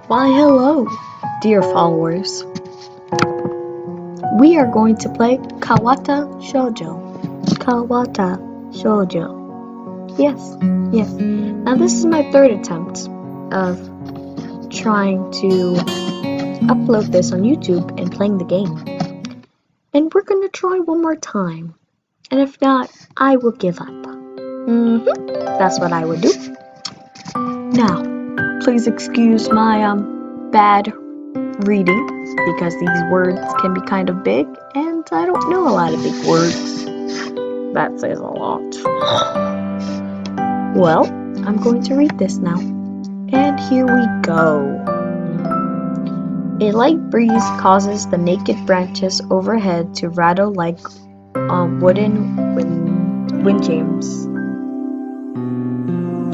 Why hello, dear followers. We are going to play Kawata Shoujo. Kawata Shoujo. Yes. Now this is my third attempt of trying to upload this on YouTube and playing the game. And we're going to try one more time. And if not, I will give up. That's what I would do. Now, please excuse my bad reading because these words can be kind of big and I don't know a lot of big words. That says a lot. Well, I'm going to read this now. And here we go. A light breeze causes the naked branches overhead to rattle like wooden wind chimes.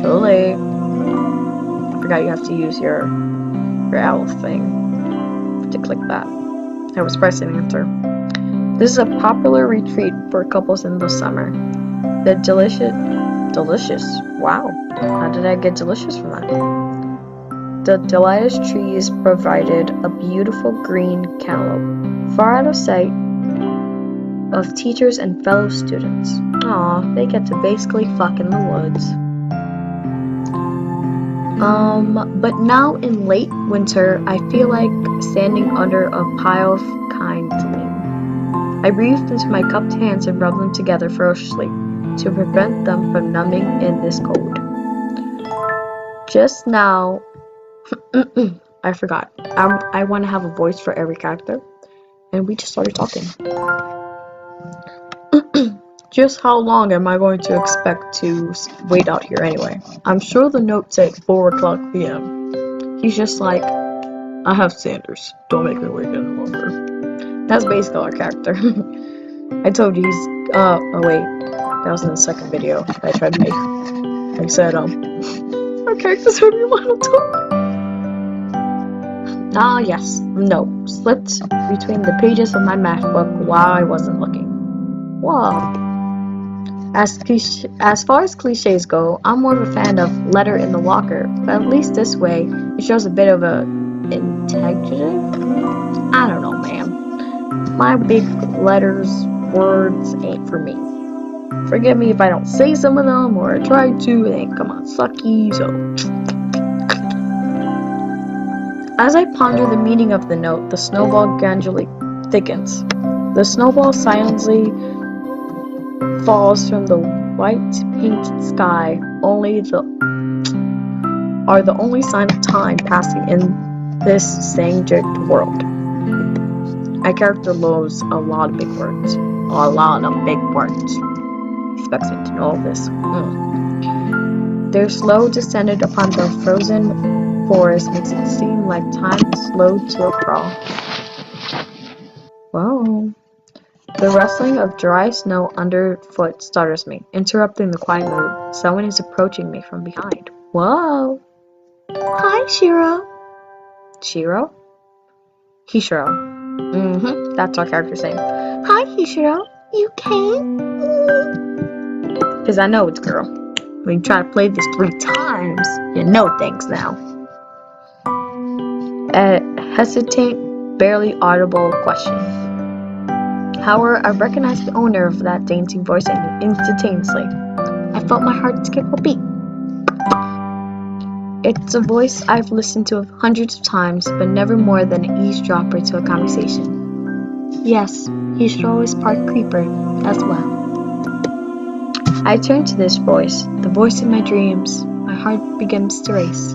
Too late. I forgot you have to use your owl thing to click that. I was pressing enter. This is a popular retreat for couples in the summer. The delicious, wow, how did I get delicious from that? The delightful trees provided a beautiful green cantaloupe, far out of sight of teachers and fellow students. Aw, they get to basically fuck in the woods. But now in late winter, I feel like standing under a pile of kindling. I breathed into my cupped hands and rubbed them together ferociously to prevent them from numbing in this cold. Just now, I forgot. I want to have a voice for every character, and we just started talking. Just how long am I going to expect to wait out here anyway? I'm sure the note said 4 o'clock p.m. He's just like, I have Sanders. Don't make me wait any longer. That's basically our character. I told you he's, oh wait, that was in the second video that I tried to make. I said, our character's really monotone. Ah, yes, no, slipped between the pages of my math book while I wasn't looking. Whoa. As far as cliches go, I'm more of a fan of letter in the locker, but at least this way, it shows a bit of a integrity? I don't know, man. My big letters, words ain't for me. Forgive me if I don't say some of them, or I try to, they come out sucky, so... As I ponder the meaning of the note, the snowball gradually thickens. The snowball silently falls from the white painted sky, are the only sign of time passing in this sand-drenched world. My character loves a lot of big words. A lot of big words. Expects me to know all this. Their slow descent upon the frozen forest makes it seem like time slowed to a crawl. Whoa. The rustling of dry snow underfoot startles me, interrupting the quiet mood. Someone is approaching me from behind. Whoa! Hi, Shiro! Shiro? Hishiro. That's our character's name. Hi, Hishiro. You came? Because I know it's girl. When you try to play this 3 times, you know things now. A hesitant, barely audible question. However, I recognized the owner of that dainty voice instantaneously. I felt my heart skip a beat. It's a voice I've listened to hundreds of times, but never more than an eavesdropper to a conversation. Yes, Hishiro is part creeper as well. I turn to this voice, the voice in my dreams. My heart begins to race.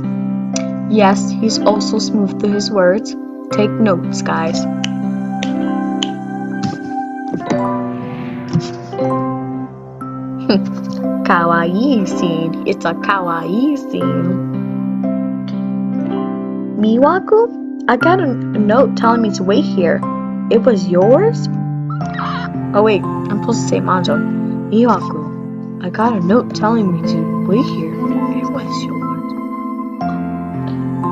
Yes, he's also smooth through his words. Take notes, guys. Kawaii scene. It's a kawaii scene. Miwaku? I got a note telling me to wait here. It was yours? Oh wait, I'm supposed to say Manjo. Miwaku, I got a note telling me to wait here. It was yours.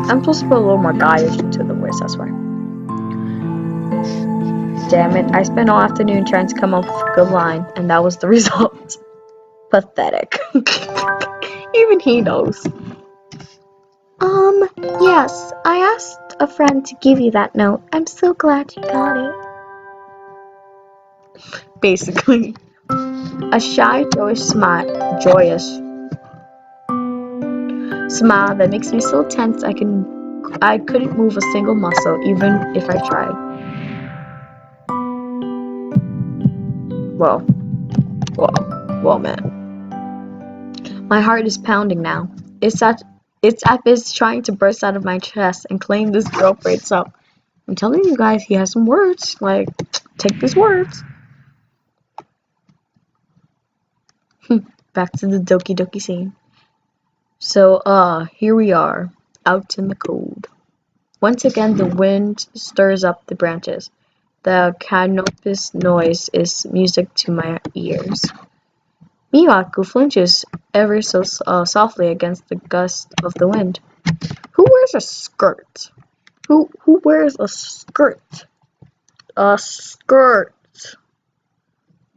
I'm supposed to put a little more guyish into the voice, that's why. Damn it, I spent all afternoon trying to come up with a good line, and that was the result. Pathetic. Even he knows. Yes, I asked a friend to give you that note. I'm so glad you got it. Basically, a shy, joyous smile that makes me so tense I couldn't move a single muscle, even if I tried. Whoa, whoa, man. My heart is pounding now. It's as if it's trying to burst out of my chest and claim this girl for itself. I'm telling you guys, he has some words. Like, take these words. Back to the Doki Doki scene. So, here we are, out in the cold. Once again, the wind stirs up the branches. The canopus noise is music to my ears. Miwaku flinches ever so softly against the gust of the wind. Who wears a skirt? Who wears a skirt? A skirt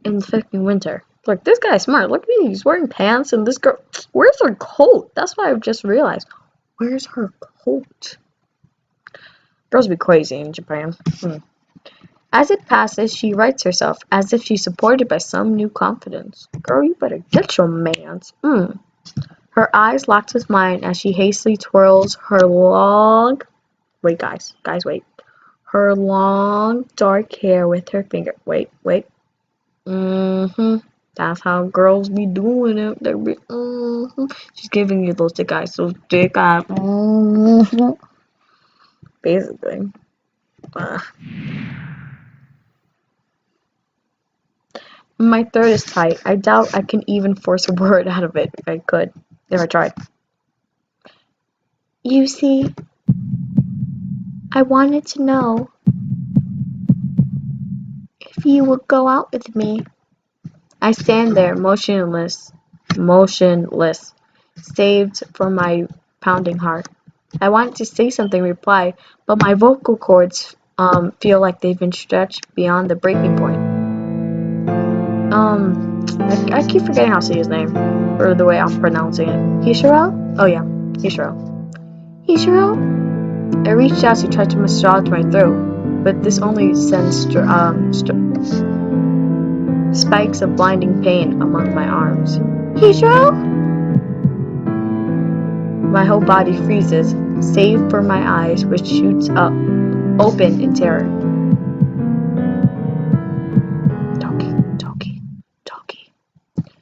in the fucking winter. Look, this guy's smart. Look at me. He's wearing pants, and this girl. Where's her coat? That's what I've just realized. Where's her coat? Girls be crazy in Japan. As it passes, she rights herself, as if she's supported by some new confidence. Girl, you better get your mans. Her eyes locked with mine as she hastily twirls her long... Wait, guys, wait. Her long, dark hair with her finger. Wait. That's how girls be doing it. They be, She's giving you those thick eyes, Basically. My throat is tight. I doubt I can even force a word out of it if I tried. You see, I wanted to know if you would go out with me. I stand there, motionless, saved from my pounding heart. I wanted to say something in reply, but my vocal cords feel like they've been stretched beyond the breaking point. I keep forgetting how to say his name, or the way I'm pronouncing it. Hishiro? Oh yeah, Hishiro. Hishiro? I reached out to try to massage my throat, but this only sends spikes of blinding pain among my arms. Hishiro? My whole body freezes, save for my eyes, which shoots up, open in terror. Toki.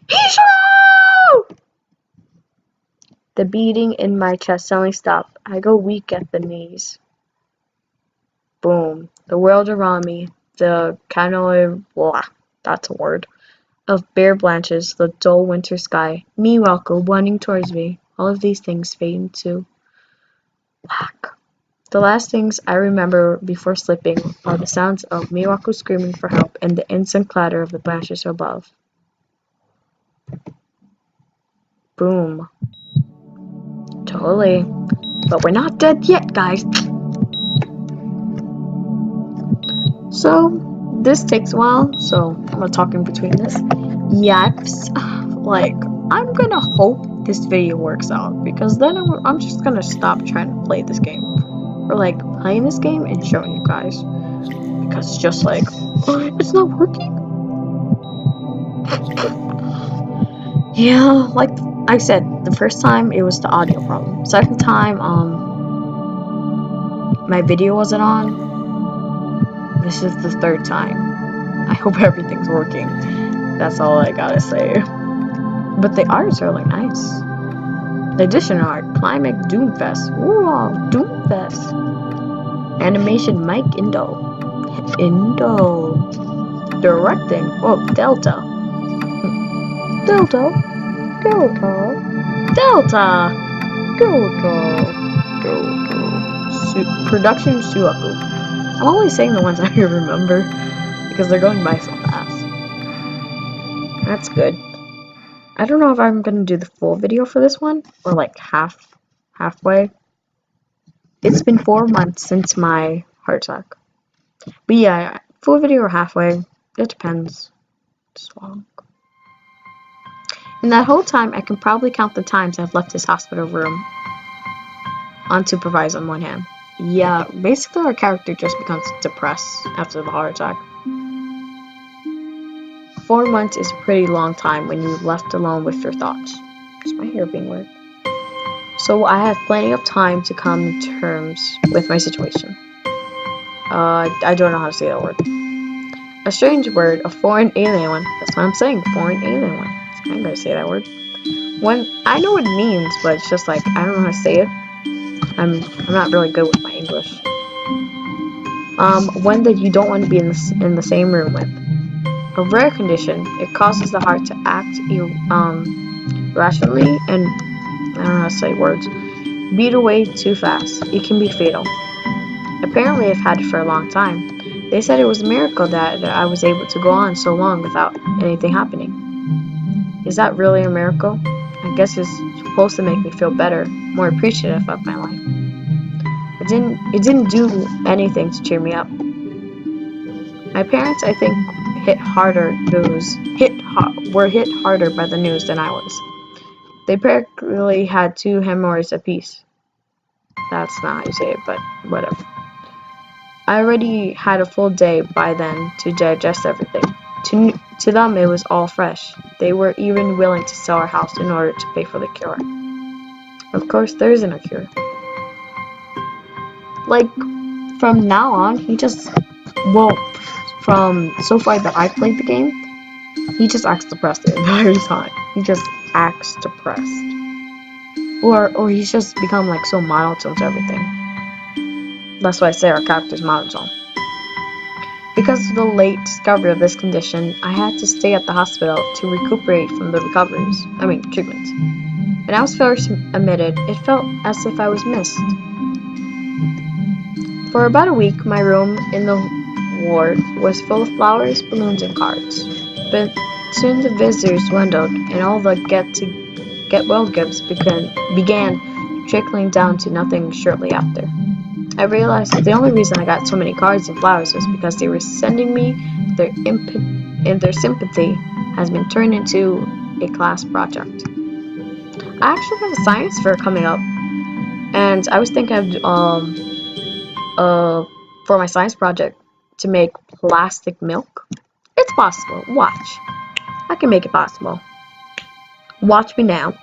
Hishiro! The beating in my chest suddenly stopped. I go weak at the knees. Boom. The world around me, the that's a word, of bare branches, the dull winter sky, Miwaku running towards me. All of these things fade into black. The last things I remember before slipping are the sounds of Miwaku screaming for help and the instant clatter of the branches above. Boom. Totally. But we're not dead yet, guys. So, this takes a while, so I'm gonna talk in between this. Yes, like, I'm gonna hope this video works out, because then I'm just gonna stop trying to play this game. Or, like, playing this game and showing you guys. Because it's just like, it's not working? Yeah, like I said, the first time it was the audio problem. Second time, my video wasn't on. This is the third time. I hope everything's working. That's all I gotta say. But the arts are like nice. Edition art, Climax Doomfest. Ooh, Doomfest. Animation Mike Indo. Directing. Oh, Delta. Production Suaku. I'm only saying the ones I remember because they're going by so fast. That's good. I don't know if I'm gonna do the full video for this one or like halfway. It's been 4 months since my heart attack. But yeah, full video or halfway, it depends. It's long. In that whole time, I can probably count the times I've left this hospital room. unsupervised on one hand. Yeah, basically our character just becomes depressed after the heart attack. 4 months is a pretty long time when you're left alone with your thoughts. Is my hair being weird? So I have plenty of time to come to terms with my situation. I don't know how to say that word. A strange word, a foreign alien one. That's what I'm saying, foreign alien one. I'm gonna say that word. When I know what it means, but it's just like I don't know how to say it. I'm not really good with my English. One that you don't want to be in the same room with. A rare condition. It causes the heart to act irrationally and I don't know how to say words. Beat away too fast. It can be fatal. Apparently, I've had it for a long time. They said it was a miracle that I was able to go on so long without anything happening. Is that really a miracle? I guess it's supposed to make me feel better, more appreciative of my life. It didn't do anything to cheer me up. My parents, I think, were hit harder by the news than I was. They practically had 2 hemorrhoids apiece. That's not how you say it, but whatever. I already had a full day by then to digest everything. To them, it was all fresh. They were even willing to sell our house in order to pay for the cure. Of course, there isn't a cure. Like, from now on, from so far that I played the game, he just acts depressed the entire time. He just acts depressed. Or he's just become like so monotone to everything. That's why I say our character's monotone. Because of the late discovery of this condition, I had to stay at the hospital to recuperate from the treatments. When I was first admitted, it felt as if I was missed. For about a week, my room in the ward was full of flowers, balloons, and cards. But soon the visitors dwindled, and all the get-well gifts began trickling down to nothing shortly after. I realized that the only reason I got so many cards and flowers was because they were sending me and their sympathy has been turned into a class project. I actually have a science fair coming up, and I was thinking of for my science project to make plastic milk. It's possible. Watch. I can make it possible. Watch me now.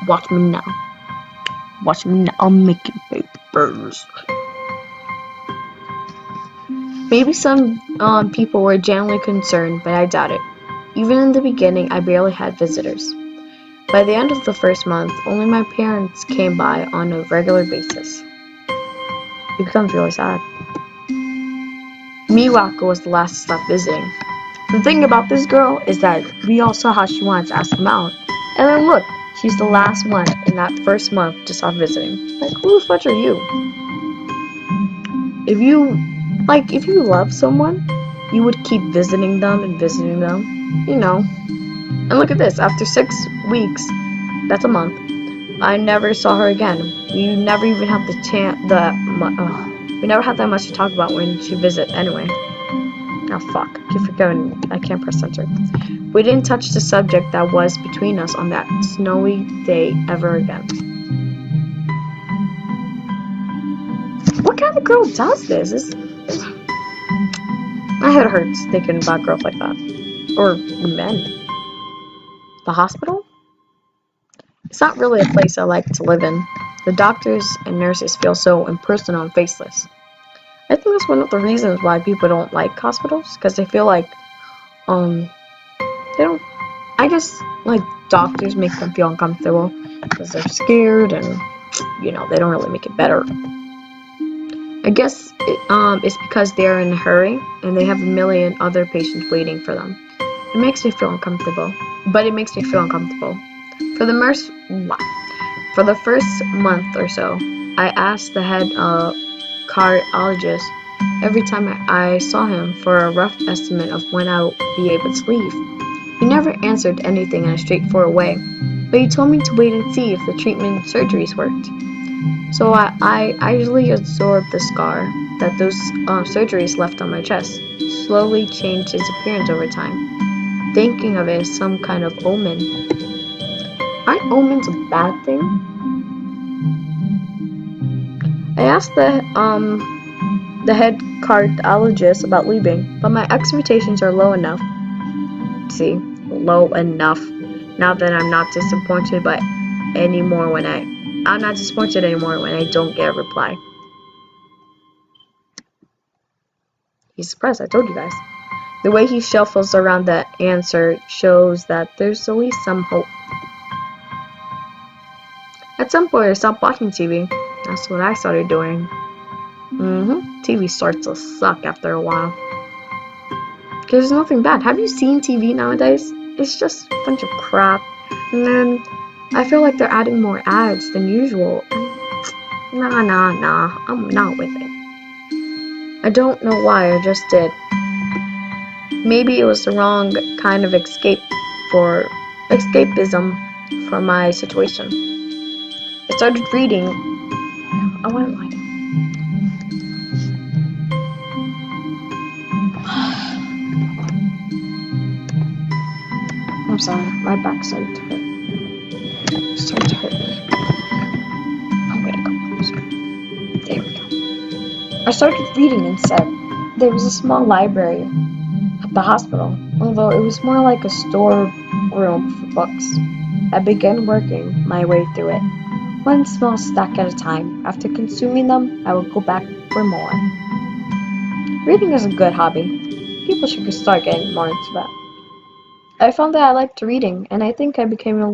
Watch me now. Watch me now. I'm making papers. Maybe some people were genuinely concerned, but I doubt it. Even in the beginning, I barely had visitors. By the end of the first month, only my parents came by on a regular basis. It becomes really sad. Miwako was the last to stop visiting. The thing about this girl is that we all saw how she wanted to ask him out. And then look, she's the last one in that first month to stop visiting. Like, who the fudge are you? If you love someone, you would keep visiting them and visiting them, you know. And look at this, after 6 weeks, that's a month, I never saw her again. We never even had we never had that much to talk about when she visited anyway. Oh fuck, I keep forgetting, I can't press enter. We didn't touch the subject that was between us on that snowy day ever again. What kind of girl does this? My head hurts thinking about girls like that. Or men. The hospital? It's not really a place I like to live in. The doctors and nurses feel so impersonal and faceless. I think that's one of the reasons why people don't like hospitals, because they feel like, I guess, like, doctors make them feel uncomfortable, because they're scared, and, you know, they don't really make it better. I guess it's because they're in a hurry, and they have a million other patients waiting for them. It makes me feel uncomfortable. But it makes me feel uncomfortable. For the first month or so, I asked the head cardiologist every time I saw him for a rough estimate of when I would be able to leave. He never answered anything in a straightforward way, but he told me to wait and see if the treatment surgeries worked. So I usually absorbed the scar that those surgeries left on my chest, slowly changed its appearance over time, thinking of it as some kind of omen. Aren't omens a bad thing? I asked the head cardiologist about leaving, but my expectations are low enough. See, low enough. Now that I'm not disappointed anymore when I'm not disappointed anymore when I don't get a reply. He's surprised, I told you guys. The way he shuffles around the answer shows that there's at least some hope. At some point I stopped watching TV. That's what I started doing. TV starts to suck after a while. Because there's nothing bad. Have you seen TV nowadays? It's just a bunch of crap. And then I feel like they're adding more ads than usual. Nah, I'm not with it. I don't know why, I just did. Maybe it was the wrong kind of escapism for my situation. I started reading. I want to lie down. I'm sorry, my back started to hurt. It started to hurt me. I'm gonna go closer. There we go. I started reading instead. There was a small library at the hospital, although it was more like a storeroom for books. I began working my way through it, one small stack at a time. After consuming them, I would go back for more. Reading is a good hobby. People should start getting more into that. I found that I liked reading, and I think I became a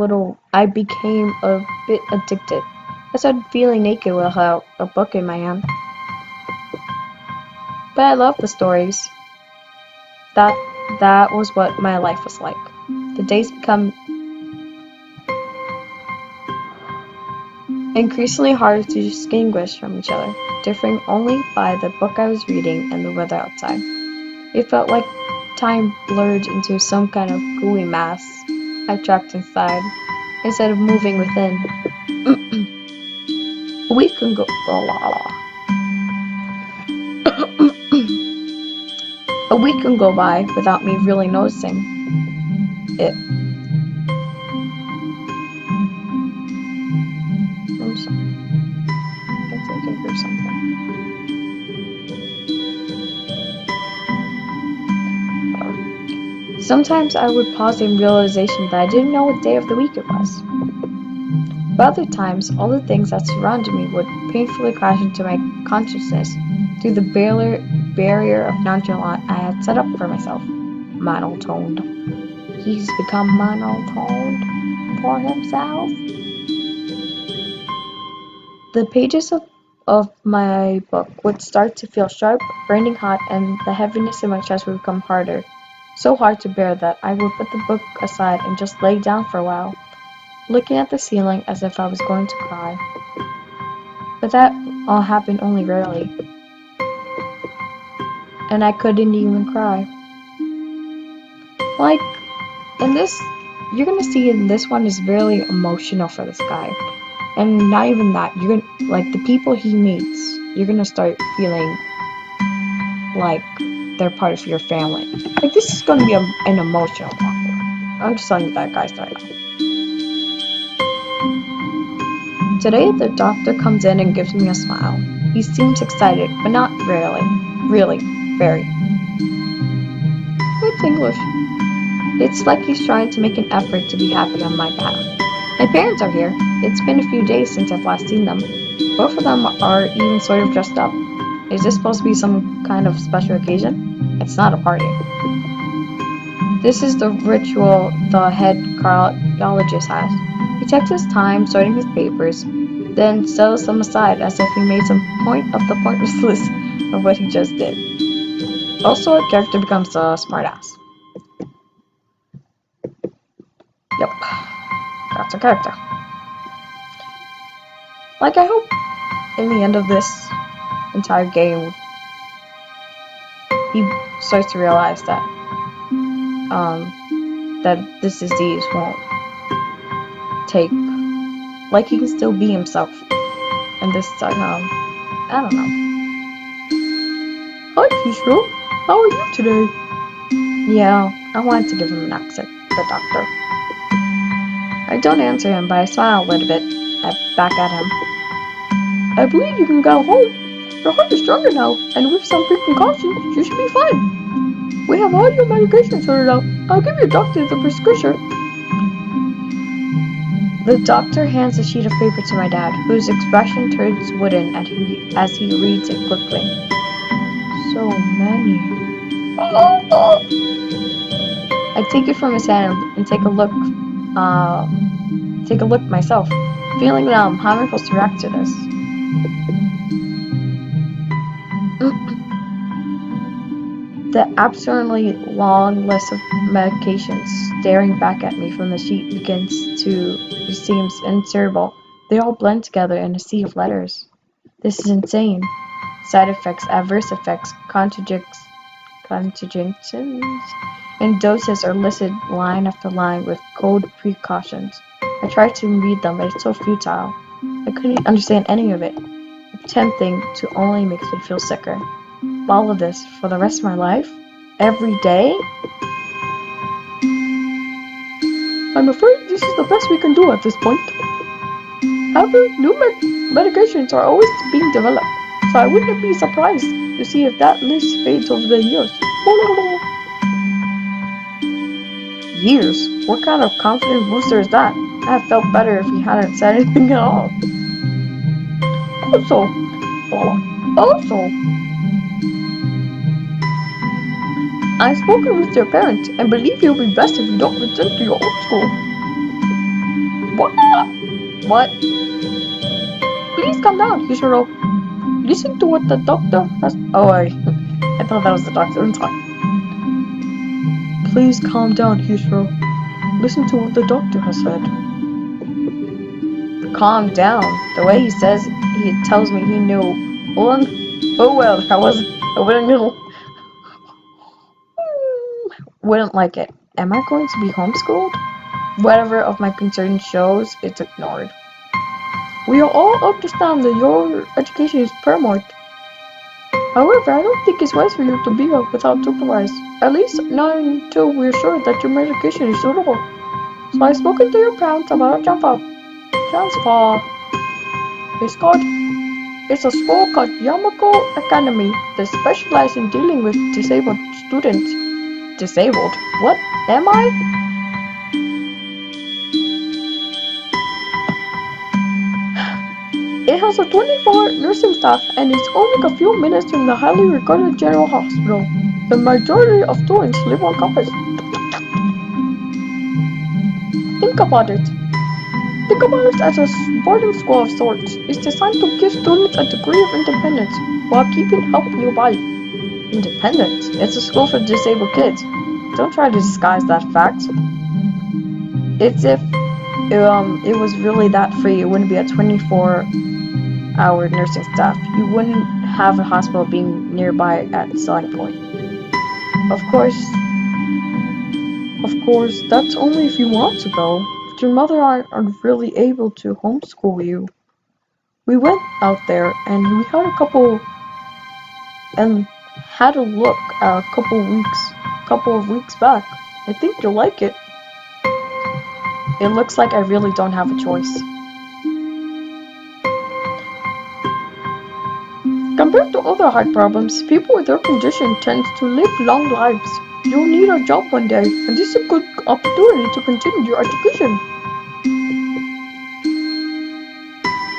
bit addicted. I started feeling naked without a book in my hand. But I loved the stories. That was what my life was like. The days become increasingly hard to distinguish from each other, differing only by the book I was reading and the weather outside. It felt like time blurred into some kind of gooey mass I trapped inside, instead of moving within. A week can go. A week can go by without me really noticing it. I'm sorry. I think I heard something. Sometimes I would pause in realization that I didn't know what day of the week it was. But other times, all the things that surrounded me would painfully crash into my consciousness through the barrier of nonchalance I had set up for myself. Monotoned. He's become monotoned for himself. The pages of my book would start to feel sharp, burning hot, and the heaviness in my chest would become harder. So hard to bear that I would put the book aside and just lay down for a while, looking at the ceiling as if I was going to cry. But that all happened only rarely. And I couldn't even cry. Like, in this, you're gonna see in this one is really emotional for this guy. And not even that, you're gonna, like, the people he meets, you're gonna start feeling like they're part of your family. Like, this is gonna be an emotional novel. I'm just telling you that, guys, right now. Today, the doctor comes in and gives me a smile. He seems excited, but not really, very. It's English. It's like he's trying to make an effort to be happy on my behalf. My parents are here. It's been a few days since I've last seen them. Both of them are even sort of dressed up. Is this supposed to be some kind of special occasion? It's not a party. This is the ritual the head cardiologist has. He takes his time sorting his papers, then settles them aside as if he made some point of the pointless list of what he just did. Also, a character becomes a smartass. Yep, that's a character. Like, I hope in the end of this entire game, he starts to realize that this disease won't take, like, he can still be himself. And this, I don't know. Hi, Kishro. How are you today? Yeah, I wanted to give him an accent, the doctor. I don't answer him, but I smile a little bit back at him. I believe you can go home. Your heart is stronger now, and with some precautions, you should be fine. We have all your medication sorted out. I'll give your doctor the prescription. The doctor hands a sheet of paper to my dad, whose expression turns wooden as he reads it quickly. So many. I take it from his hand and take a look myself, feeling numb. How am I supposed to react to this? The absurdly long list of medications staring back at me from the sheet seems insertable. They all blend together in a sea of letters. This is insane. Side effects, adverse effects, contingencies, and doses are listed line after line with code precautions. I tried to read them, but it's so futile. I couldn't understand any of it. Tempting to only makes me feel sicker. All of this for the rest of my life? Every day? I'm afraid this is the best we can do at this point. However, new medications are always being developed, so I wouldn't be surprised to see if that list fades over the years. Years? What kind of confident booster is that? I'd have felt better if he hadn't said anything at all. Also, I've spoken with your parents and believe it will be best if you don't return to your old school. What? Please calm down, Hishiro. Listen to what the doctor has. Oh, I thought that was the doctor. I'm sorry. Please calm down, Hishiro. Listen to what the doctor has said. Calm down. The way he tells me he knew. Wouldn't like it. Am I going to be homeschooled? Whatever of my concern shows, it's ignored. We all understand that your education is paramount. However, I don't think it's wise for you to be out without supervision. At least not until we're sure that your medication is suitable. So I've spoken to your parents about a transfer. It's a school called Yamako Academy that specializes in dealing with disabled students. Disabled? What am I? It has a 24-hour nursing staff and is only a few minutes from the highly regarded general hospital. The majority of students live on campus. Think about it as a boarding school of sorts. It's designed to give students a degree of independence while keeping help nearby. Independence? It's a school for disabled kids. Don't try to disguise that fact. It's if it was really that free, it wouldn't be a 24-hour nursing staff. You wouldn't have a hospital being nearby at selling point. Of course, that's only if you want to go. But your mother aren't really able to homeschool you. We went out there and we had a look a couple of weeks back. I think you'll like it. It looks like I really don't have a choice. Compared to other heart problems, people with your condition tend to live long lives. You'll need a job one day, and this is a good opportunity to continue your education.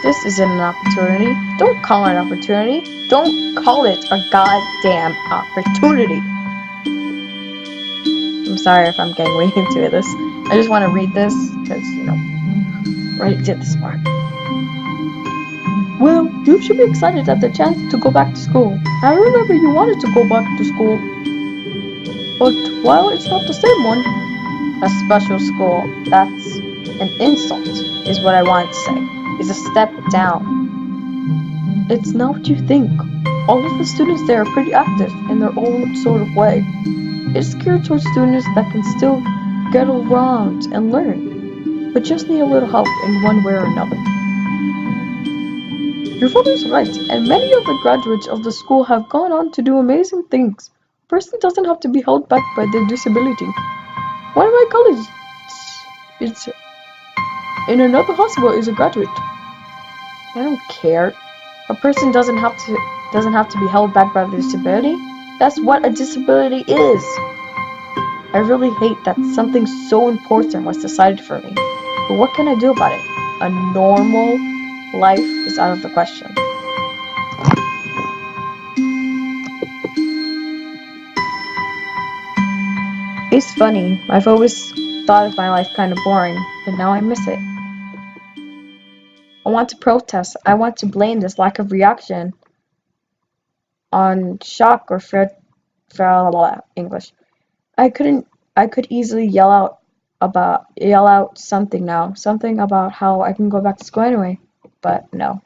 This isn't an opportunity. Don't call it an opportunity. Don't call it a goddamn opportunity. I'm sorry if I'm getting way into this. I just want to read this because, right to this part. Well, you should be excited at the chance to go back to school. I remember you wanted to go back to school. But while it's not the same one, a special school, that's an insult, is what I wanted to say. Is a step down. It's not what you think. All of the students there are pretty active in their own sort of way. It's geared towards students that can still get around and learn, but just need a little help in one way or another. Your father's right, and many of the graduates of the school have gone on to do amazing things. A person doesn't have to be held back by their disability. One of my colleagues in another hospital is a graduate. I don't care. A person doesn't have to be held back by their disability. That's what a disability is. I really hate that something so important was decided for me. But what can I do about it? A normal life is out of the question. It's funny, I've always thought of my life kind of boring, but now I miss it. I want to protest. I want to blame this lack of reaction on shock or English. I could easily yell out something now, something about how I can go back to school anyway. But no.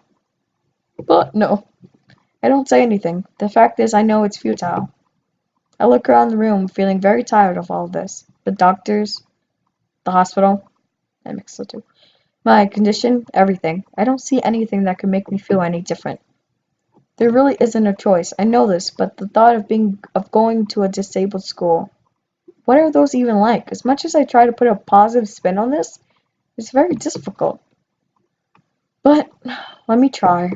I don't say anything. The fact is I know it's futile. I look around the room feeling very tired of all of this. The doctors, the hospital, I mix the two. My condition, everything. I don't see anything that could make me feel any different. There really isn't a choice. I know this, but the thought of going to a disabled school, what are those even like? As much as I try to put a positive spin on this, it's very difficult. But let me try.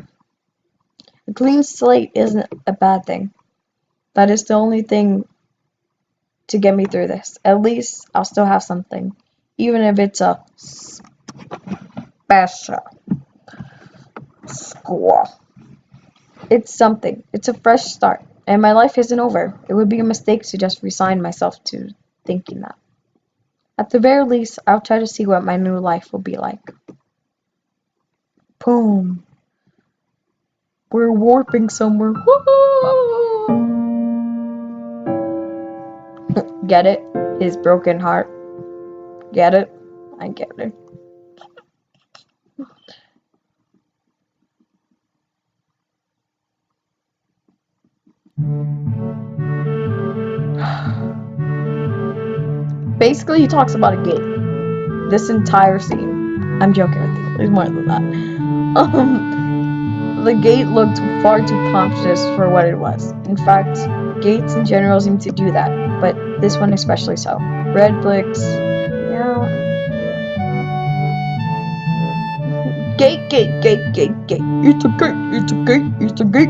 A clean slate isn't a bad thing. That is the only thing to get me through this. At least I'll still have something, even if it's a special school. It's something. It's a fresh start. And my life isn't over. It would be a mistake to just resign myself to thinking that. At the very least, I'll try to see what my new life will be like. Boom. We're warping somewhere. Get it? His broken heart. Get it? I get it. Basically, he talks about a gate. This entire scene. I'm joking with you. There's more than that. The gate looked far too pompous for what it was. In fact, gates in general seem to do that, but this one especially so. Red bricks. Yeah. Gate. It's a gate. It's a gate.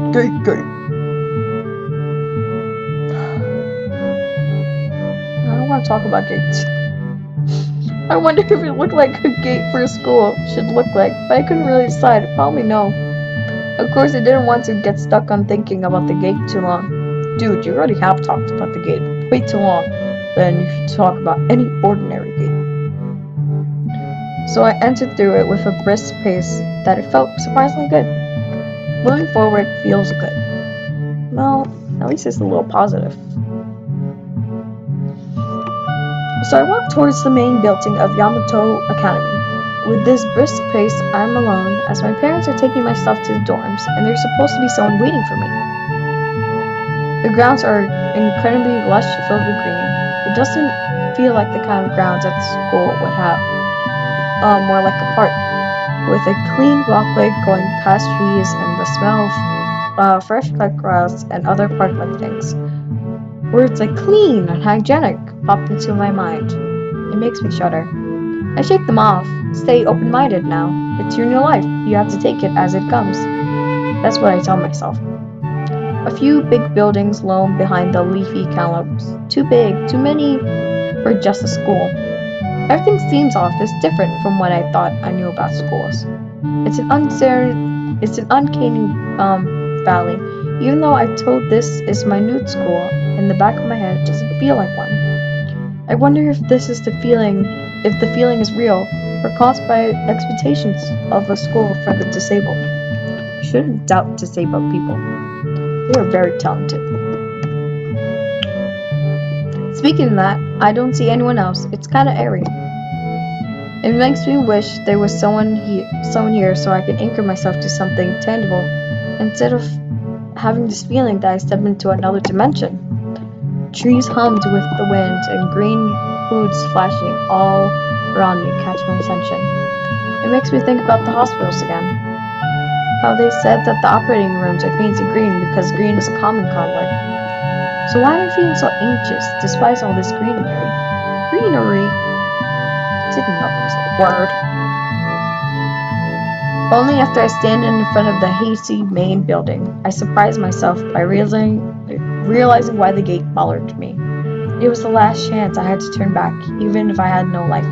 I don't want to talk about gates. I wonder if it looked like a gate for a school should look like, but I couldn't really decide. Probably no. Of course, I didn't want to get stuck on thinking about the gate too long. Dude, you already have talked about the gate way too long. Then you should talk about any ordinary gate. So I entered through it with a brisk pace that it felt surprisingly good. Moving forward feels good. Well, at least it's a little positive. So I walk towards the main building of Yamato Academy. With this brisk pace, I'm alone, as my parents are taking my stuff to the dorms, and there's supposed to be someone waiting for me. The grounds are incredibly lush, filled with green. It doesn't feel like the kind of grounds that the school would have. More like a park, with a clean walkway going past trees and the smell of fresh cut grass and other park-like things. Words like clean and hygienic pop into my mind. It makes me shudder. I shake them off. Stay open-minded now. It's your new life. You have to take it as it comes. That's what I tell myself. A few big buildings loom behind the leafy cantaloups. Too big, too many for just a school. Everything seems off. It's different from what I thought I knew about schools. It's an uncanny valley. Even though I'm told this is my new school, in the back of my head it doesn't feel like one. I wonder if this is the feeling is real, or caused by expectations of a school for the disabled. You shouldn't doubt disabled people. They are very talented. Speaking of that, I don't see anyone else. It's kind of airy. It makes me wish there was someone here so I can anchor myself to something tangible, instead of having this feeling that I step into another dimension. Trees hummed with the wind and green hoods flashing all around me catch my attention. It makes me think about the hospitals again. How they said that the operating rooms are painted green because green is a common color. So why am I feeling so anxious despite all this greenery? Greenery? I didn't know there was a word. Only after I stand in front of the hazy main building, I surprise myself by realizing why the gate followed me. It was the last chance I had to turn back, even if I had no life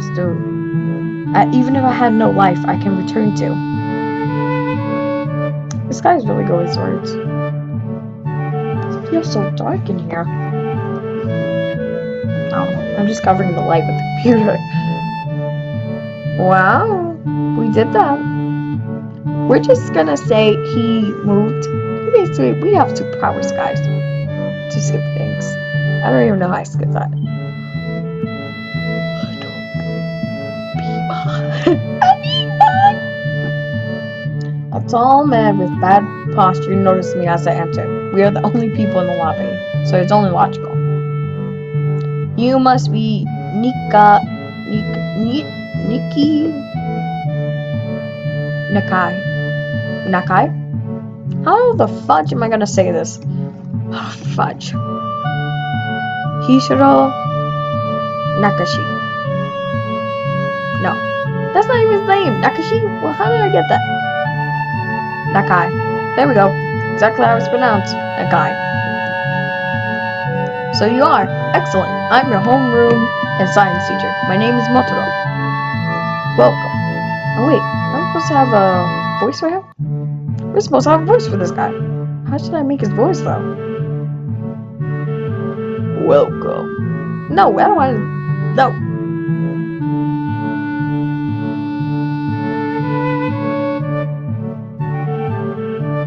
I can return to. The sky is really going towards. It feels so dark in here. Oh, I'm just covering the light with the computer. Wow, we did that. We're just gonna say he moved. Basically, we have superpowers, guys, to skip things. I don't even know how I skip that. A tall man with bad posture noticed me as I entered. We are the only people in the lobby, so it's only logical. You must be Niki Nakai? How the fudge am I gonna say this? Fudge. Hishiro Nakashi. No, that's not even his name. Nakashi? Well, how did I get that? Nakai. There we go. Exactly how it's pronounced. Nakai. So you are. Excellent. I'm your homeroom and science teacher. My name is Motoro. Welcome. Oh wait, I'm supposed to have a voice for him? We're supposed to have a voice for this guy. How should I make his voice though? Welcome. No, I don't want to. No.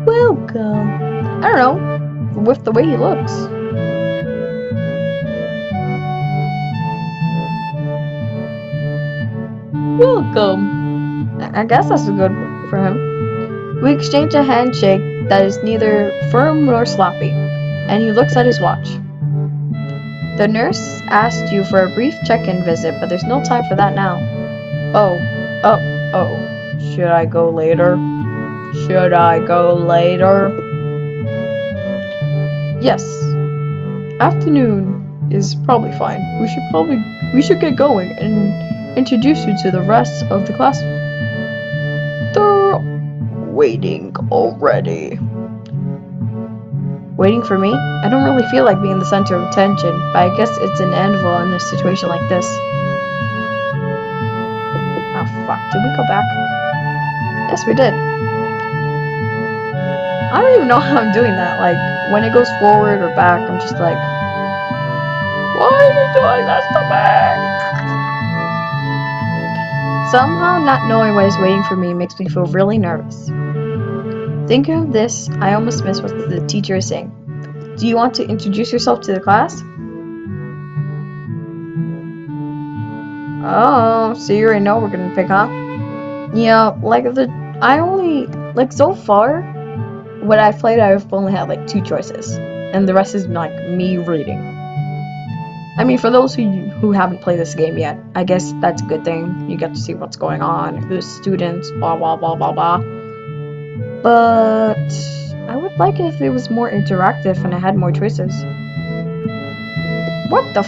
Welcome. I don't know. With the way he looks. Welcome. I guess that's good for him. We exchange a handshake that is neither firm nor sloppy, and he looks at his watch. The nurse asked you for a brief check-in visit, but there's no time for that now. Oh. Should I go later? Yes. Afternoon is probably fine. We should get going and introduce you to the rest of the class. They're waiting already. Waiting for me? I don't really feel like being the center of attention, but I guess it's inevitable in a situation like this. Oh fuck, did we go back? Yes, we did. I don't even know how I'm doing that. Like, when it goes forward or back, I'm just like, why are we doing this to me? Somehow not knowing what is waiting for me makes me feel really nervous. Thinking of this, I almost miss what the teacher is saying. Do you want to introduce yourself to the class? Oh, so you already know we're gonna pick, huh? Yeah, so far, what I've played, I've only had like 2 choices, and the rest is like me reading. I mean, for those who haven't played this game yet, I guess that's a good thing. You get to see what's going on, who's students, blah blah blah blah blah. But I would like it if it was more interactive and I had more choices. What the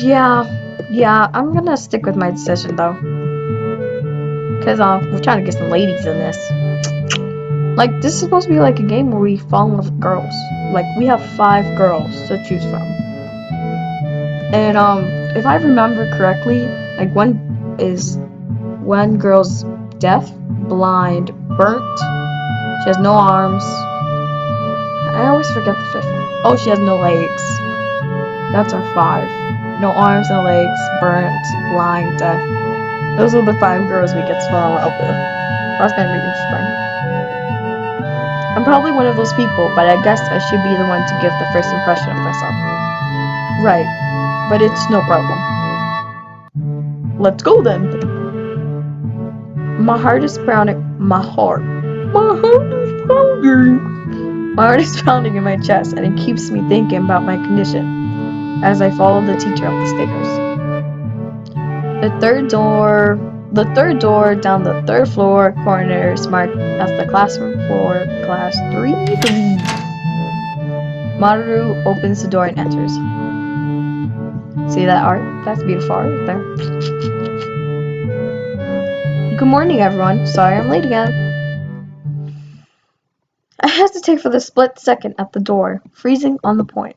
Yeah, I'm gonna stick with my decision though. Cause we're trying to get some ladies in this. Like, this is supposed to be like a game where we fall in love with girls. Like, we have 5 girls to choose from. And if I remember correctly, like one girl's deaf, blind, burnt. She has no arms. I always forget the 5th one. Oh, she has no legs. That's our 5. No arms, no legs, burnt, blind, deaf. Those are the 5 girls we get to fall in love with. That's gonna be interesting. I'm probably one of those people, but I guess I should be the one to give the first impression of myself. Right, but it's no problem. Let's go then. My heart is pounding in my chest, and it keeps me thinking about my condition as I follow the teacher up the stairs. The third door down the 3rd floor corner is marked as the classroom for class 3B. Maru opens the door and enters. See that art? That's beautiful art right there. Good morning, everyone. Sorry I'm late again. I hesitate for the split second at the door, freezing on the point.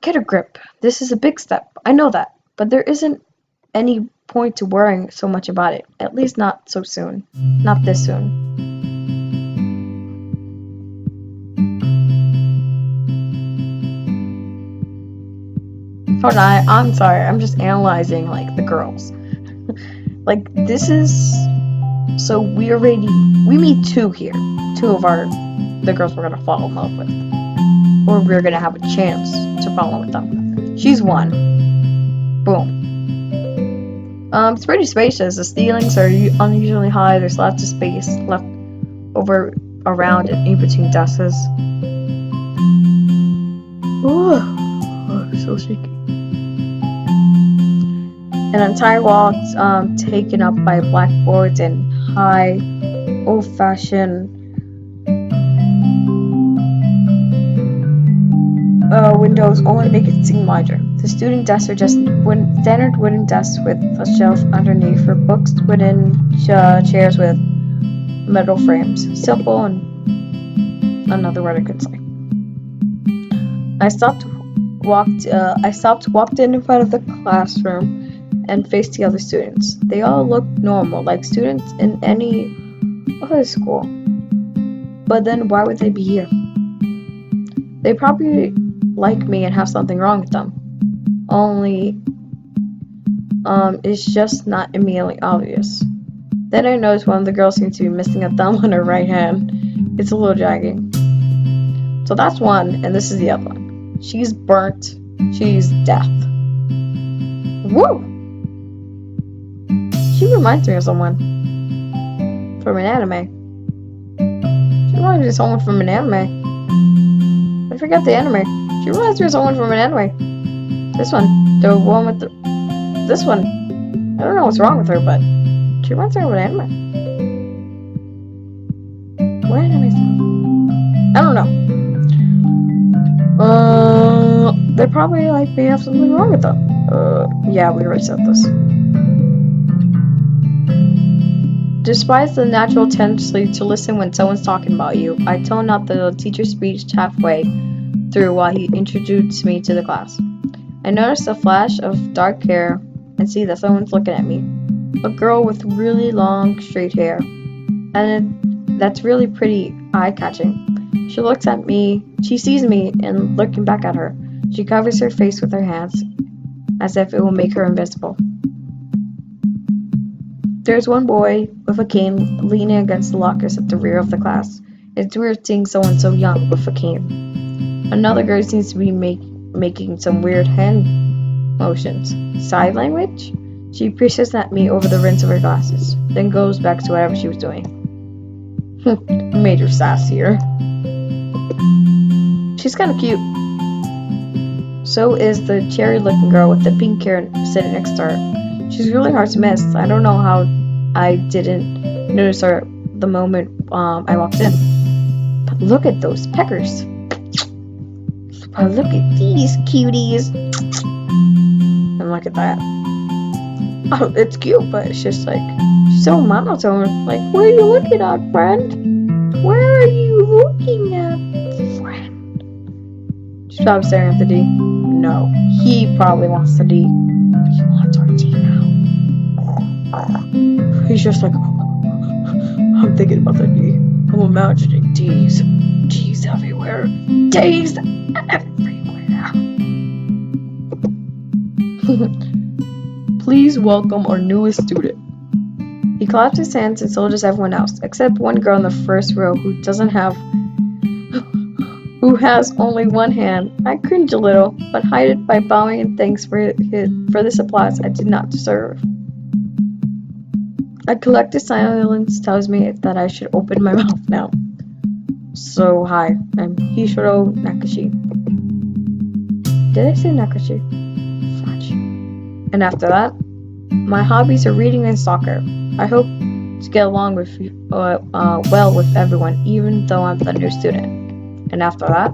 Get a grip. This is a big step. I know that. But there isn't any point to worrying so much about it. At least not so soon. Not this soon. Hold on, I'm sorry. I'm just analyzing, like, the girls. Like, this is... So we meet two here. Two of the girls we're gonna fall in love with. Or we're gonna have a chance to fall in love with them. She's one. Boom. It's pretty spacious. The ceilings are unusually high. There's lots of space left over around and in between desks. Oh, I'm so shaky. An entire wall taken up by blackboards and high, old-fashioned windows only make it seem larger. The student desks are just standard wooden desks with a shelf underneath for books, wooden chairs with metal frames. Simple and another word I couldn't say. I walked in front of the classroom and faced the other students. They all looked normal, like students in any other school. But then why would they be here? They probably like me and have something wrong with them. Only, it's just not immediately obvious. Then I noticed one of the girls seems to be missing a thumb on her right hand. It's a little jagging. So that's one, and this is the other one. She's burnt. She's death. Woo! She reminds me of someone from an anime. She reminds me of someone from an anime. I forget the anime. She reminds me of someone from an anime. This one. The one with the... This one. I don't know what's wrong with her, but she reminds me of an anime. What anime is that? I don't know. They probably like may have something wrong with them. Yeah, we already said this. Despite the natural tendency to listen when someone's talking about you, I toned out the teacher's speech halfway through while he introduced me to the class. I noticed a flash of dark hair and see that someone's looking at me. A girl with really long, straight hair. And that's really pretty eye-catching. She looks at me, she sees me, and looking back at her, she covers her face with her hands, as if it will make her invisible. There's one boy with a cane leaning against the lockers at the rear of the class. It's weird seeing someone so young with a cane. Another girl seems to be making some weird hand motions. Sign language? She pierces at me over the rinse of her glasses, then goes back to whatever she was doing. Major sass here. She's kind of cute. So is the cherry-looking girl with the pink hair sitting next to her. She's really hard to miss. I don't know how I didn't notice her the moment I walked in. But look at those peckers. But look at these cuties. And look at that. Oh, it's cute, but it's just like, she's so monotone. Like, what are you looking at, friend? Where are you looking at, friend? She's probably staring at the D. No, he probably wants the D. He wants our D now. He's just like, I'm thinking about the D. I'm imagining D's. D's everywhere. D's everywhere. Please welcome our newest student. He claps his hands and so does everyone else, except one girl in the first row who has only one hand. I cringe a little, but hide it by bowing and thanks for this applause I did not deserve. A collective silence tells me that I should open my mouth now. So, hi, I'm Hishiro Nakashi. Did I say Nakashi? Fudge. And after that, my hobbies are reading and soccer. I hope to get along with well with everyone, even though I'm the new student. And after that,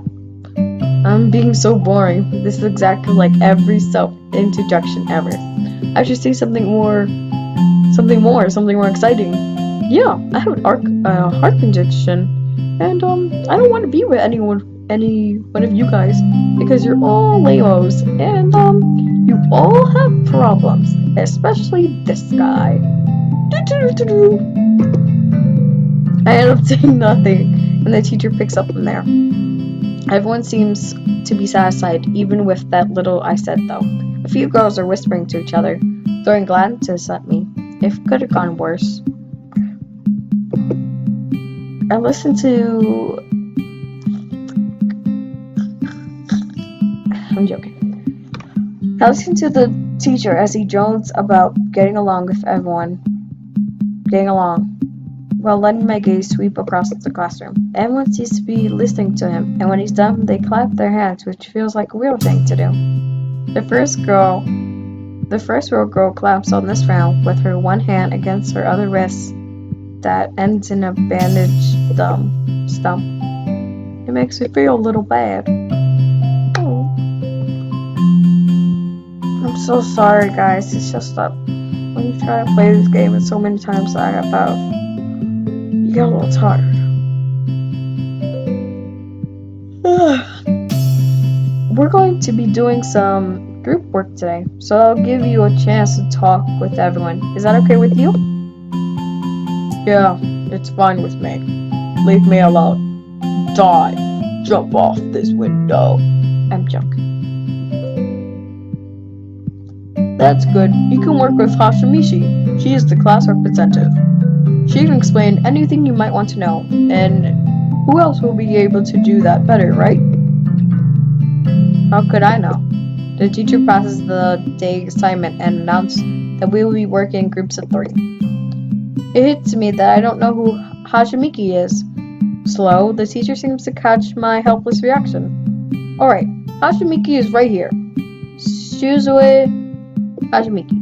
I'm being so boring. This is exactly like every self-introduction ever. I should say something more Something more exciting. Yeah, I have an heart condition, and I don't want to be with any one of you guys because you're all lamos, and you all have problems, especially this guy. I end up saying nothing, and the teacher picks up from there. Everyone seems to be satisfied, even with that little I said, though. A few girls are whispering to each other, throwing glances at me. It could have gone worse. I listened to... I'm joking. I listened to the teacher as he drones about getting along with everyone. Getting along. While letting my gaze sweep across the classroom. Everyone seems to be listening to him, and when he's done, they clap their hands, which feels like a real thing to do. The first row girl claps on this round with her one hand against her other wrist that ends in a bandaged stump. It makes me feel a little bad. Oh. I'm so sorry, guys. It's just that when you try to play this game so many times I have out, you get a little tired. We're going to be doing some group work today, so I'll give you a chance to talk with everyone. Is that okay with you? Yeah, it's fine with me. Leave me alone. Die. Jump off this window. I'm joking. That's good. You can work with Hashimichi. She is the class representative. She can explain anything you might want to know, and who else will be able to do that better, right? How could I know? The teacher passes the day assignment and announces that we will be working in groups of 3. It hits me that I don't know who Hashimiki is. Slow, the teacher seems to catch my helpless reaction. Alright, Hashimiki is right here. Shuzue Hashimiki.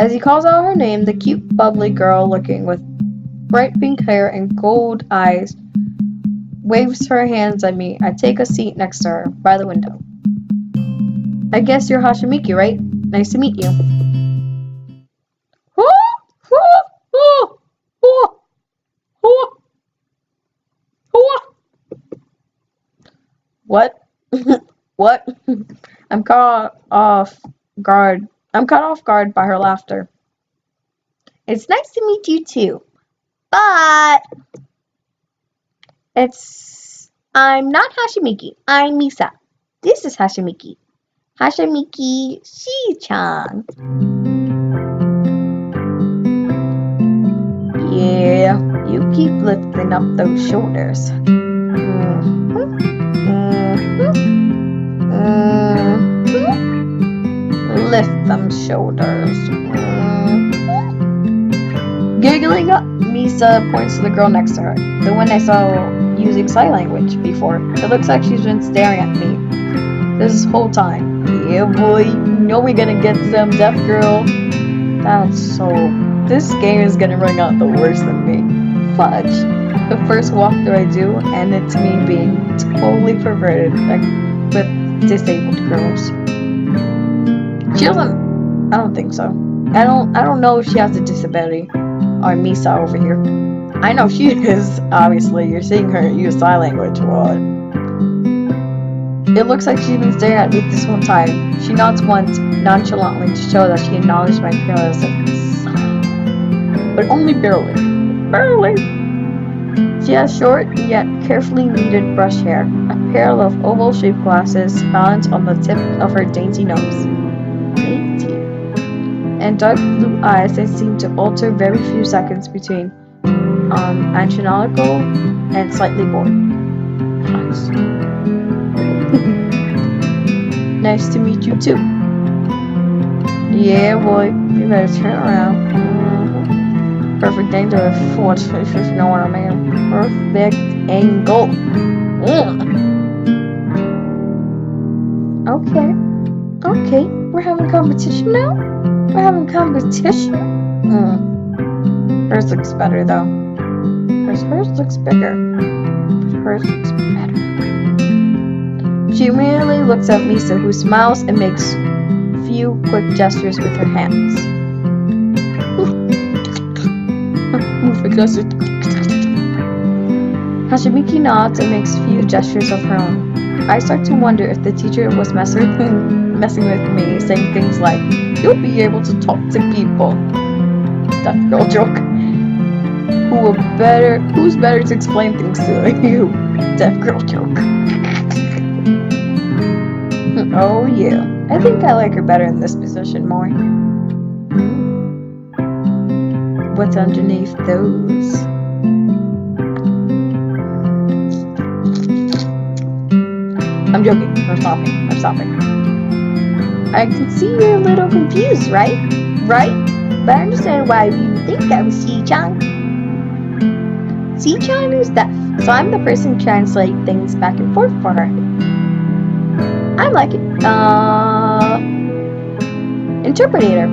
As he calls out her name, the cute, bubbly girl looking with bright pink hair and gold eyes waves her hands at me. I take a seat next to her, by the window. I guess you're Hashimiki, right? Nice to meet you. What? What? I'm caught off guard by her laughter. It's nice to meet you too. But I'm not Hashimiki. I'm Misa. This is Hashimiki. Hashimiki Shi-chan. Yeah, you keep lifting up those shoulders. Lift them shoulders. Giggling up, Misa points to the girl next to her, the one I saw using sign language before. It looks like she's been staring at me this whole time. Yeah, boy, you know we're gonna get some deaf girl. This game is gonna bring out the worst in me. Fudge. The first walkthrough I do, and it's me being totally perverted, like with disabled girls. She doesn't. I don't think so. I don't know if she has a disability. Or Misa over here. I know she is. Obviously, you're seeing her use sign language. What? It looks like she's been staring at me this whole time. She nods once nonchalantly to show that she acknowledged my carelessness, but only barely. Barely. She has short yet carefully kneaded brush hair, a pair of oval-shaped glasses balanced on the tip of her dainty nose, and dark blue eyes that seem to alter very few seconds between astronomical and slightly bored. Nice. Nice to meet you too. Yeah, boy, you better turn around. Perfect angle if you know what I mean. Perfect angle. Okay, we're having competition now? We're having competition? Hers looks better though. Hers looks bigger. But hers looks better. She immediately looks at Misa, who smiles and makes few quick gestures with her hands. Move it closer. Hashimiki nods and makes a few gestures of her own. I start to wonder if the teacher was messing with me, saying things like, "You'll be able to talk to people." That girl joke. Who's better to explain things to than you? Deaf girl joke. Oh yeah, I think I like her better in this position more. What's underneath those? I'm joking. I'm stopping. I can see you're a little confused, right? Right? But I understand why you think I was C-chan. C-chan is deaf, so I'm the person translating things back and forth for her. I'm like interpreter.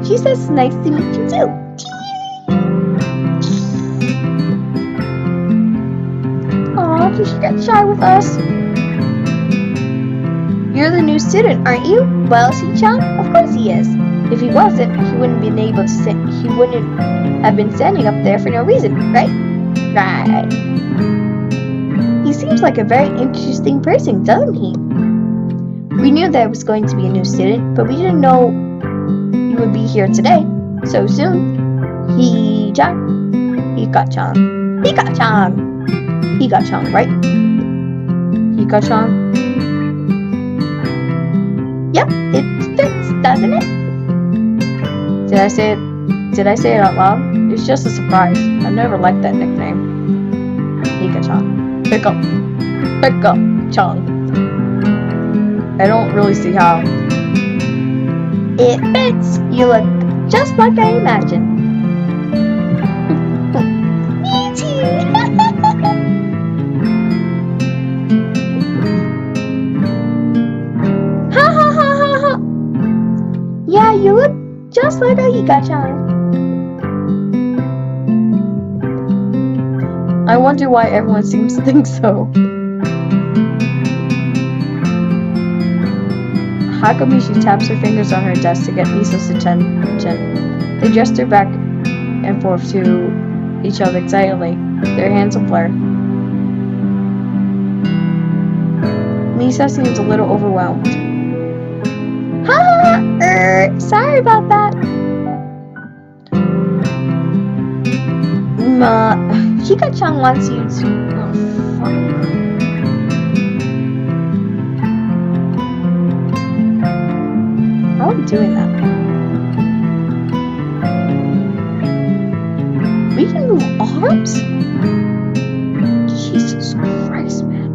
She says nice to meet you too. Aw, did she get shy with us? You're the new student, aren't you? Well, C-chan, of course he is. If he wasn't, he wouldn't have been standing up there for no reason, right? Right. He seems like a very interesting person, doesn't he? We knew that I was going to be a new student, but we didn't know you would be here today so soon. Hika-chan, right? Hika-chan? Yep, it fits, doesn't it? Did I say it out loud? It's just a surprise. I've never liked that nickname. Hika-chan. Hika-chan. I don't really see how. It fits. You look just like I imagined. Me too. Yeah, you look just like a Hika-chan. I wonder why everyone seems to think so. Hakamishi taps her fingers on her desk to get Misa's attention. They gesture back and forth to each other excitedly, their hands a blur. Misa seems a little overwhelmed. Sorry about that. Hika-chan wants you to... Oh, fuck. How are we doing that? We can move arms? Jesus Christ, man.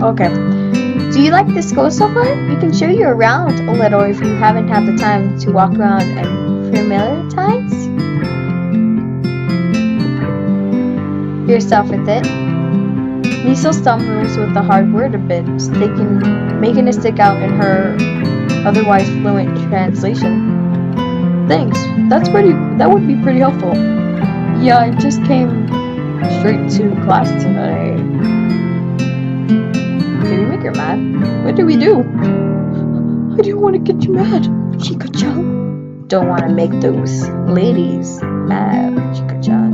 Okay. Do you like this school so far? We can show you around a little if you haven't had the time to walk around and familiarize yourself with it. Miso stumbles with the hard word a bit, making it stick out in her otherwise fluent translation. Thanks. That would be pretty helpful. Yeah, I just came straight to class today. Did we make her mad? What did we do? I didn't want to get you mad, Chika-chan. Don't want to make those ladies mad, Chika-chan.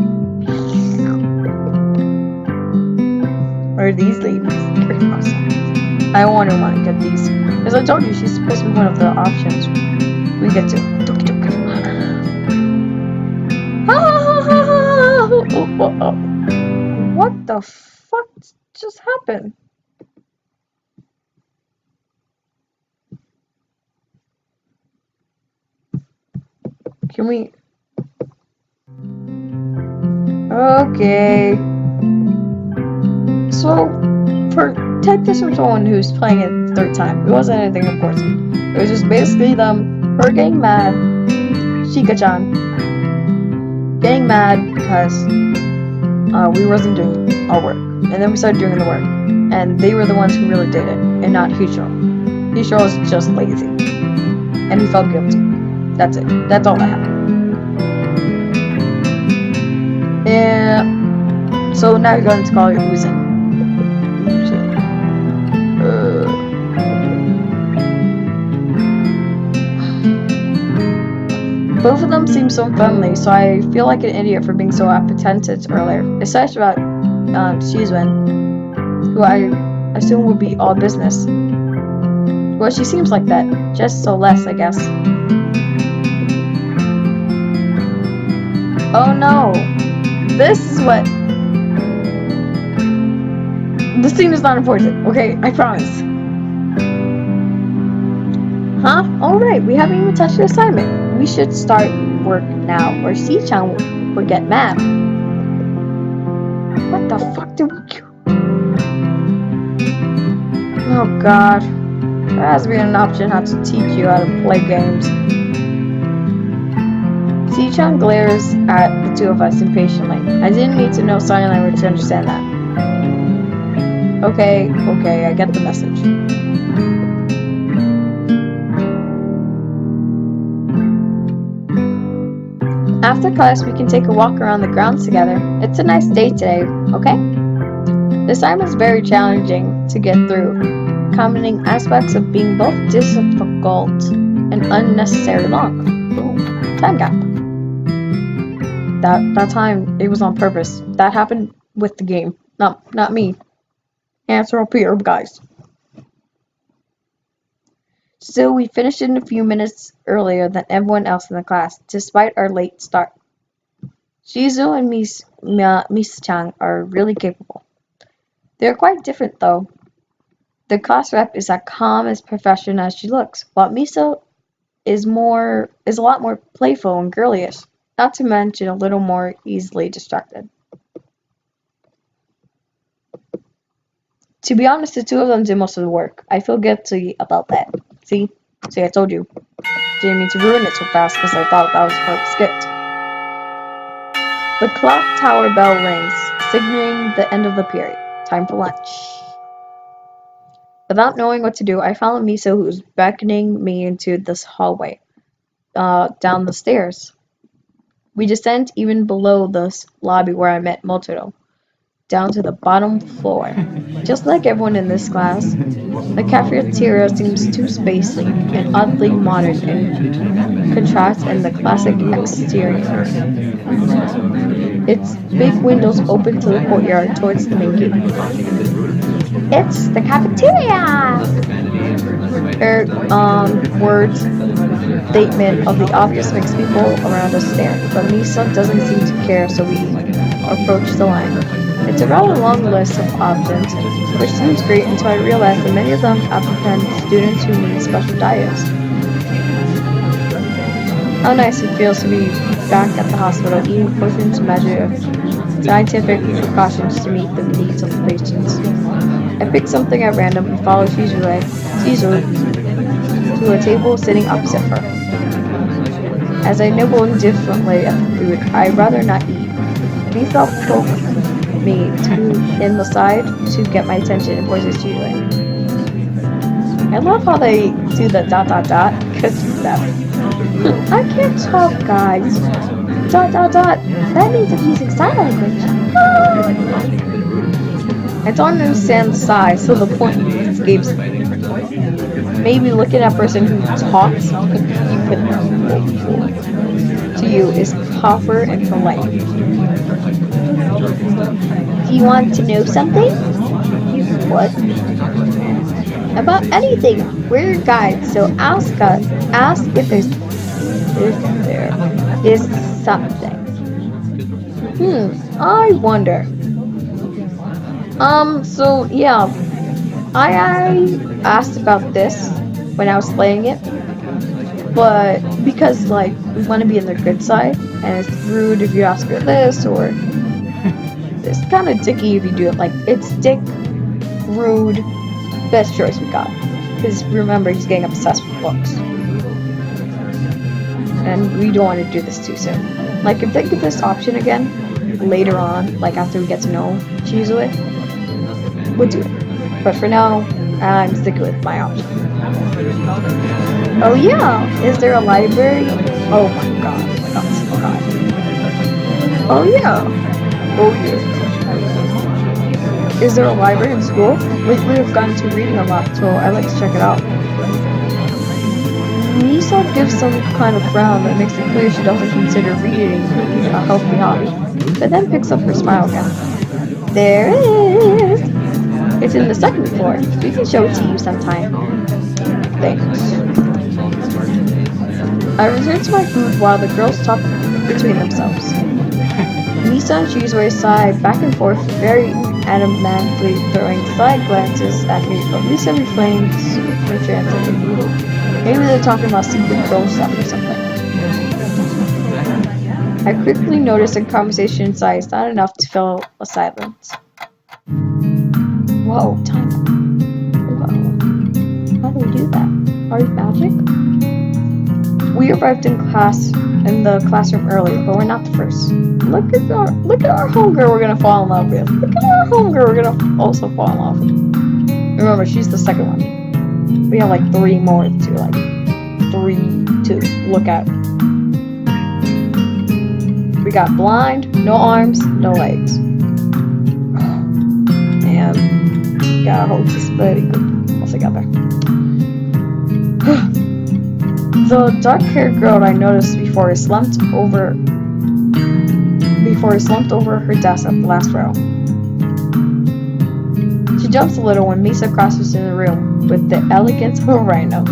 Or these ladies. I wonder why I get these. As I told you, she's supposed to be one of the options we get to. What the fuck just happened? Can we... Okay. So, take this from someone who's playing it the third time. It wasn't anything important. It was just basically her getting mad, Shika-chan getting mad because we wasn't doing our work. And then we started doing the work. And they were the ones who really did it, and not Hishiro. Hishiro was just lazy. And he felt guilty. That's it. That's all I have. And so now you're going to call it Uzin. Both of them seem so friendly, so I feel like an idiot for being so apprehensive earlier. Especially about Shizuen, who I assume would be all business. Well, she seems like that, just so less, I guess. Oh no! This is what... This scene is not important, okay? I promise. Huh? Alright, we haven't even touched the assignment. We should start work now, or Si-chan will get mad. What the fuck did we do? Oh god. There has been an option how to teach you how to play games. Si-chan glares at the two of us impatiently. I didn't need to know sign language to understand that. Okay, I get the message. After class, we can take a walk around the grounds together. It's a nice day today, okay? The assignment is very challenging to get through, combining aspects of being both difficult and unnecessarily long. Ooh, time gap. That time, it was on purpose. That happened with the game, not me. Answer up here, guys. So we finished in a few minutes earlier than everyone else in the class, despite our late start. Shizu and Misa-chan are really capable. They're quite different though. The class rep is as calm as professional as she looks, while Misa is a lot more playful and girlyish, not to mention a little more easily distracted. To be honest, the two of them did most of the work. I feel guilty about that. See, I told you. Didn't mean to ruin it so fast because I thought that was part of the skit. The clock tower bell rings, signaling the end of the period. Time for lunch. Without knowing what to do, I found Misa, who was beckoning me into this hallway, down the stairs. We descend even below the lobby where I met Motoro, down to the bottom floor. Just like everyone in this class, the cafeteria seems too spacey and oddly modern in contrast in the classic exterior. Its big windows open to the courtyard towards the main gate. It's the cafeteria! Words statement of the obvious makes people around us stare, but Misa doesn't seem to care, so we approach the line. It's a rather long list of options, which seems great until I realize that many of them apprehend students who need special diets. How nice it feels to be back at the hospital, eating potions to measure scientific precautions to meet the needs of the patients. I pick something at random and follow Shizu to a table sitting opposite her. As I nibble indifferently at the food I'd rather not eat, Lisa pokes me in the side to get my attention and points Shizu. I love how they do the ... because that. I can't talk, guys. ... That means I'm using sign language. I don't understand the sigh, so the point escapes me. Maybe looking at a person who talks to you is proper and polite. Do you want to know something? What? About anything. We're guides, so ask if there is something. I wonder. So yeah, I asked about this when I was playing it, but because like we want to be on the good side, and it's rude if you ask her this, or it's kind of dicky if you do it. Like it's dick, rude, best choice we got. Because remember, he's getting obsessed with books, and we don't want to do this too soon. Like if they give this option again later on, like after we get to know Chizue, we'll do it. But for now, I'm sticking with my option. Oh yeah, is there a library? Oh my god, oh my god. Oh yeah, Oh yeah. Is there a library in school? Lately I've gotten to reading a lot, so I like to check it out. Misa gives some kind of frown that makes it clear she doesn't consider reading a healthy hobby, but then picks up her smile again. There it is! It's in the second floor. We can show it to you sometime. Thanks. I return to my food while the girls talk between themselves. Misa and Shoujo sigh back and forth, very animatedly throwing side glances at me, but Misa refrains from translating. Maybe they're talking about secret girl stuff or something. I quickly notice the conversation inside is not enough to fill a silence. Whoa, time. Whoa. How do we do that? Are you magic? We arrived in the classroom early, but we're not the first. Look at our homegirl we're gonna fall in love with. Look at our homegirl we're gonna also fall in love with. Remember, she's the second one. We have like 3 more to look at. We got blind, no arms, no legs. And got a whole disability group once I got there. The dark-haired girl I noticed before is slumped over her desk at the last row. She jumps a little when Misa crosses in the room with the elegance of a rhino.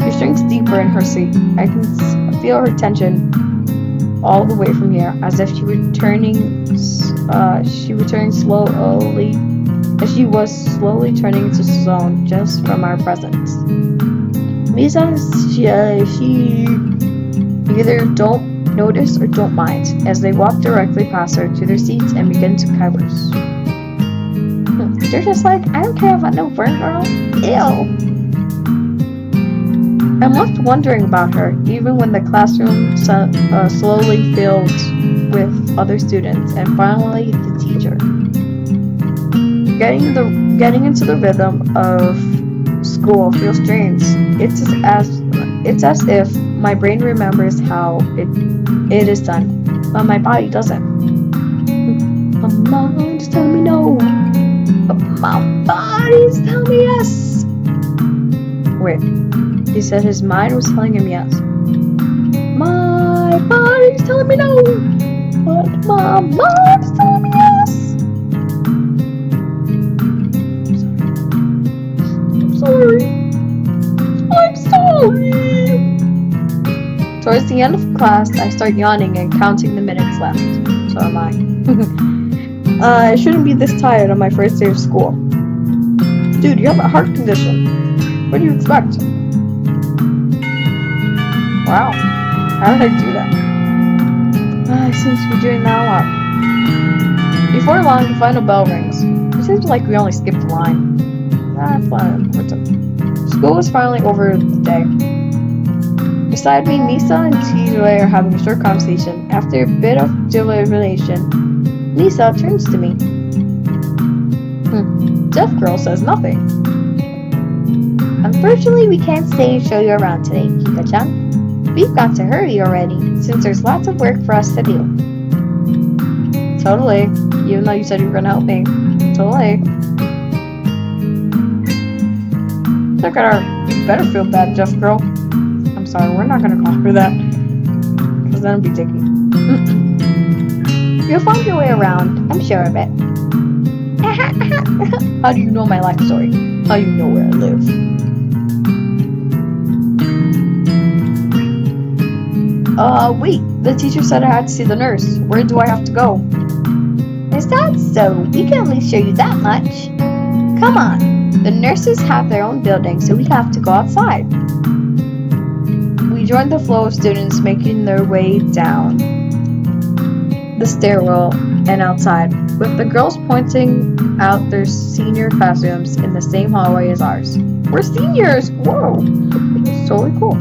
She shrinks deeper in her seat. I can feel her tension all the way from here, as if she was slowly turning into stone just from our presence. Misa, she either don't notice or don't mind, as they walk directly past her to their seats and begin to converse. They're just like, I don't care about no burn girl. Ew. I'm left wondering about her, even when the classroom slowly filled with other students, and finally the teacher. Getting into the rhythm of school feels strange. It's as if my brain remembers how it is done, but my body doesn't. My mind is telling me no, but my body's telling me yes. Wait, he said his mind was telling him yes. My body's telling me no, but my mind's telling me yes. I'm sorry. Towards the end of class, I start yawning and counting the minutes left. So am I. I shouldn't be this tired on my first day of school. Dude, you have a heart condition. What do you expect? Wow. How did I do that? I seem to be doing that a lot. Before long, the final bell rings. It seems like we only skipped a line. That's not important. School was finally over the day. Beside me, Misa and Chizue are having a short conversation. After a bit of deliberation, Misa turns to me. Deaf girl says nothing. Unfortunately, we can't stay and show you around today, Kika-chan. We've got to hurry already, since there's lots of work for us to do. Totally. Even though you said you were gonna help me. Totally. Look at her. You better feel bad, deaf girl. I'm sorry, we're not gonna call her that. Because then it'd be dicky. You'll find your way around, I'm sure of it. How do you know my life story? How do you know where I live? Wait. The teacher said I had to see the nurse. Where do I have to go? Is that so? We can at least show you that much. Come on. The nurses have their own building, so we have to go outside. We joined the flow of students making their way down the stairwell and outside, with the girls pointing out their senior classrooms in the same hallway as ours. We're seniors! Whoa! It's totally cool.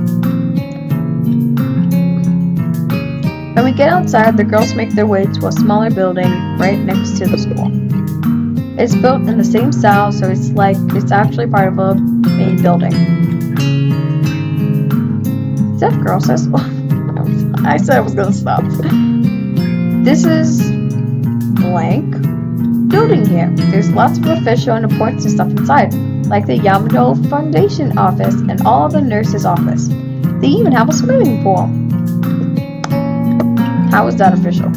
When we get outside, the girls make their way to a smaller building right next to the school. It's built in the same style, so it's like it's actually part of a main building. Deaf girl says, I said I was gonna stop. This is blank building here. There's lots of official and important stuff inside, like the Yamato Foundation office and all the nurses' office. They even have a swimming pool. How is that official?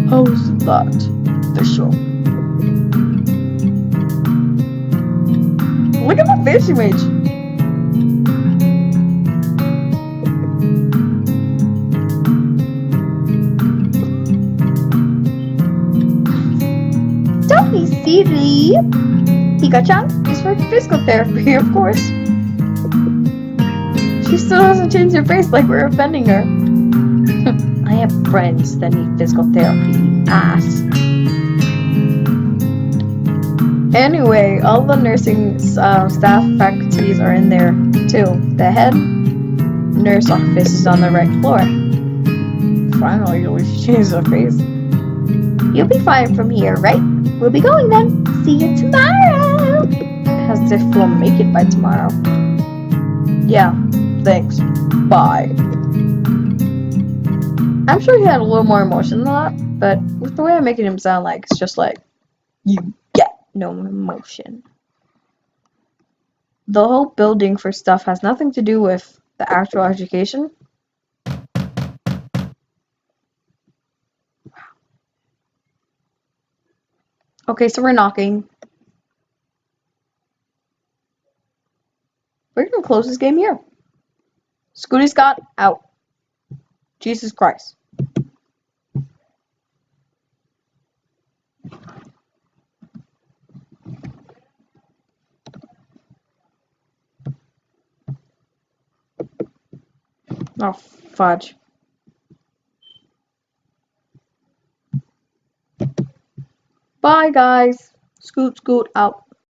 How is that official? Look at the face image. Don't be silly. Hika-chan is for physical therapy, of course. She still hasn't changed her face like we're offending her. I have friends that need physical therapy. Ass. Anyway, all the nursing staff faculties are in there too. The head nurse office is on the right floor. Finally, she changed her face. You'll be fine from here, right? We'll be going then. See you tomorrow. As if we'll make it by tomorrow. Yeah, thanks. Bye. I'm sure he had a little more emotion than that, but with the way I'm making him sound like, it's just like, you get no emotion. The whole building for stuff has nothing to do with the actual education. Okay, so we're knocking. We're gonna close this game here. Scooty Scott out. Jesus Christ. Oh, fudge. Bye, guys. Scoot, scoot out.